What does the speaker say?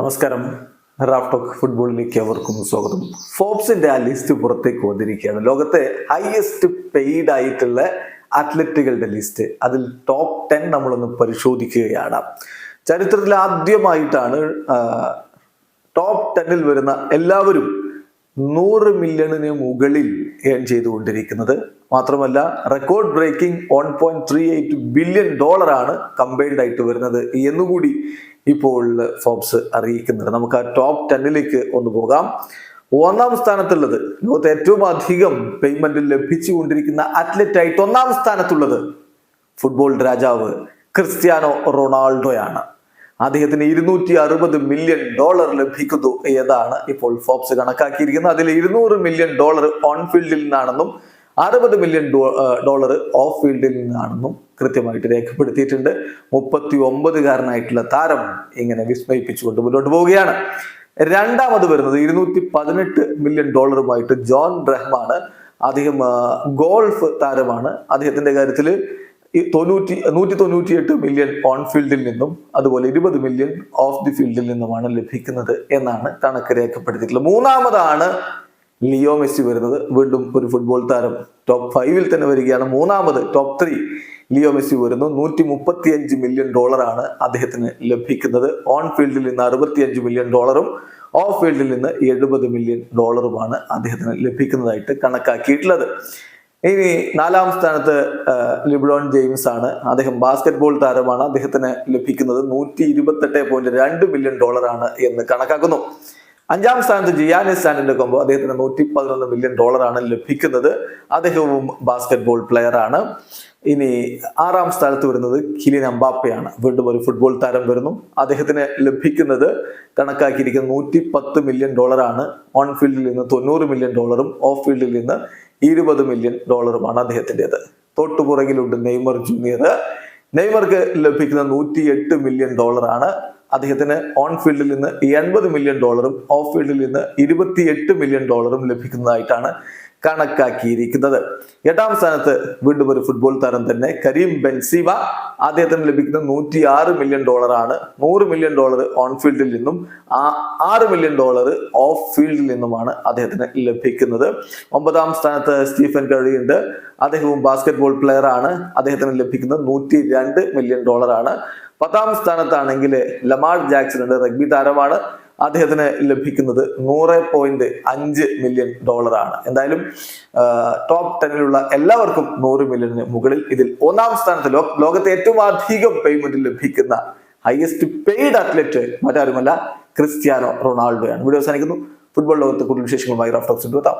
നമസ്കാരം. Raf talk ഫുട്ബോളിലേക്ക് അവർക്കും സ്വാഗതം. ഫോബ്സിന്റെ ആ ലിസ്റ്റ് പുറത്തേക്ക് വന്നിരിക്കുകയാണ്. ലോകത്തെ ഹയസ്റ്റ് പെയ്ഡ് ആയിട്ടുള്ള അത്ലറ്റുകളുടെ ലിസ്റ്റ്. അതിൽ ടോപ്പ് 10 നമ്മളൊന്ന് പരിശോധിക്കുകയാണ്. ചരിത്രത്തിൽ ആദ്യമായിട്ടാണ് ടോപ്പ് 10 വരുന്ന എല്ലാവരും 100 മില്യണിന് മുകളിൽ ഏൺ ചെയ്തുകൊണ്ടിരിക്കുന്നത്. മാത്രമല്ല റെക്കോർഡ് ബ്രേക്കിംഗ് $1.38 ബില്യൺ ആണ് കമ്പൈൻഡ് ആയിട്ട് വരുന്നത് എന്നുകൂടി ഇപ്പോൾ ഫോബ്സ് അറിയിക്കുന്നുണ്ട്. നമുക്ക് ആ ടോപ്പ് 10 ഒന്ന് പോകാം. ഒന്നാം സ്ഥാനത്തുള്ളത്, ലോകത്തെ ഏറ്റവും അധികം പേയ്മെന്റ് ലഭിച്ചുകൊണ്ടിരിക്കുന്ന അത്ലറ്റായിട്ട് ഒന്നാം സ്ഥാനത്തുള്ളത് ഫുട്ബോൾ രാജാവ് ക്രിസ്ത്യാനോ റൊണാൾഡോയാണ്. അദ്ദേഹത്തിന് $260 മില്യൺ ലഭിക്കുന്നു എന്നതാണ് ഇപ്പോൾ ഫോബ്സ് കണക്കാക്കിയിരിക്കുന്നത്. അതിൽ $200 മില്യൺ ഓൺ ഫീൽഡിൽ നിന്നാണെന്നും $60 മില്യൺ ഓഫ് ഫീൽഡിൽ നിന്നാണെന്നും കൃത്യമായിട്ട് രേഖപ്പെടുത്തിയിട്ടുണ്ട്. 39-കാരനായിട്ടുള്ള താരം ഇങ്ങനെ വിസ്മയിപ്പിച്ചുകൊണ്ട് മുന്നോട്ട് പോവുകയാണ്. രണ്ടാമത് വരുന്നത് $218 മില്യൺ ജോൺ റഹ്മാണ്. അദ്ദേഹം ഗോൾഫ് താരമാണ്. അദ്ദേഹത്തിന്റെ കാര്യത്തിൽ 198 മില്യൺ ഓൺ ഫീൽഡിൽ നിന്നും അതുപോലെ 20 മില്യൺ ഓഫ് ദി ഫീൽഡിൽ നിന്നുമാണ് ലഭിക്കുന്നത് എന്നാണ് കണക്ക് രേഖപ്പെടുത്തിയിട്ടുള്ളത്. മൂന്നാമതാണ് ലിയോ മെസ്സി വരുന്നത്. വീണ്ടും ഒരു ഫുട്ബോൾ താരം ടോപ്പ് 5 തന്നെ വരികയാണ്. മൂന്നാമത് ടോപ്പ് 3 ലിയോ മെസ്സി വരുന്നു. $135 മില്യൺ ആണ് അദ്ദേഹത്തിന് ലഭിക്കുന്നത്. ഓൺ ഫീൽഡിൽ നിന്ന് $65 മില്യൺ ഓഫ് ഫീൽഡിൽ നിന്ന് $70 മില്യൺ അദ്ദേഹത്തിന് ലഭിക്കുന്നതായിട്ട് കണക്കാക്കിയിട്ടുള്ളത്. ഇനി നാലാം സ്ഥാനത്ത് ലിബ്രോൺ ജെയിംസ് ആണ്. അദ്ദേഹം ബാസ്കറ്റ്ബോൾ താരമാണ്. അദ്ദേഹത്തിന് ലഭിക്കുന്നത് $128.2 മില്യൺ ആണ് എന്ന് കണക്കാക്കുന്നു. അഞ്ചാം സ്ഥാനത്ത് ജിയാനിസ് സാന്റോകുംപോ, അദ്ദേഹത്തിന് $111 മില്യൺ ആണ് ലഭിക്കുന്നത്. അദ്ദേഹവും ബാസ്കറ്റ്ബോൾ പ്ലെയർ ആണ്. ഇനി ആറാം സ്ഥാനത്ത് വരുന്നത് കിലിയൻ എംബാപ്പയാണ്. വീണ്ടും ഒരു ഫുട്ബോൾ താരം വരുന്നു. അദ്ദേഹത്തിന് ലഭിക്കുന്നത് കണക്കാക്കിയിരിക്കുന്നത് $110 മില്യൺ ആണ്. ഓൺ ഫീൽഡിൽ നിന്ന് $90 മില്യൺ ഓഫ് ഫീൽഡിൽ നിന്ന് $20 മില്യൺ അദ്ദേഹത്തിൻ്റെത്. തൊട്ടുപുറകിലുണ്ട് നെയ്മർ ജൂനിയർ. നെയ്മർക്ക് ലഭിക്കുന്നത് $108 മില്യൺ ആണ്. അദ്ദേഹത്തിന് ഓൺ ഫീൽഡിൽ നിന്ന് $80 മില്യൺ ഓഫ് ഫീൽഡിൽ നിന്ന് $28 മില്യൺ ലഭിക്കുന്നതായിട്ടാണ് കണക്കാക്കിയിരിക്കുന്നത്. എട്ടാം സ്ഥാനത്ത് വീണ്ടും ഒരു ഫുട്ബോൾ താരം തന്നെ, കരീം ബെൻസീമ. അദ്ദേഹത്തിന് ലഭിക്കുന്നത് $106 മില്യൺ ആണ്. $100 മില്യൺ ഓൺ ഫീൽഡിൽ നിന്നും $6 മില്യൺ ഓഫ് ഫീൽഡിൽ നിന്നുമാണ് അദ്ദേഹത്തിന് ലഭിക്കുന്നത്. ഒമ്പതാം സ്ഥാനത്ത് സ്റ്റീഫൻ കറി ഉണ്ട്. അദ്ദേഹവും ബാസ്കറ്റ്ബോൾ പ്ലെയർ ആണ്. അദ്ദേഹത്തിന് ലഭിക്കുന്നത് $102 മില്യൺ ആണ്. പത്താം സ്ഥാനത്താണെങ്കിൽ ലമാർ ജാക്സൺ ഉണ്ട്, റഗ്ബി താരമാണ്. അദ്ദേഹത്തിന് ലഭിക്കുന്നത് $100.5 മില്യൺ ആണ്. എന്തായാലും ടോപ്പ് 10 എല്ലാവർക്കും 100 മില്യണിന് മുകളിൽ. ഇതിൽ ഒന്നാം സ്ഥാനത്ത് ലോകത്തെ ഏറ്റവും അധികം പേയ്മെന്റ് ലഭിക്കുന്ന ഹയസ്റ്റ് പെയ്ഡ് അത്ലറ്റ് മറ്റാരുമല്ല, ക്രിസ്ത്യാനോ റൊണാൾഡോയാണ്. വീഡിയോ അവസാനിക്കുന്നു. ഫുട്ബോൾ ലോകത്തെ കൂടുതൽ വിശേഷങ്ങളുമായി റാഫ് ടോക്സ് എത്താം.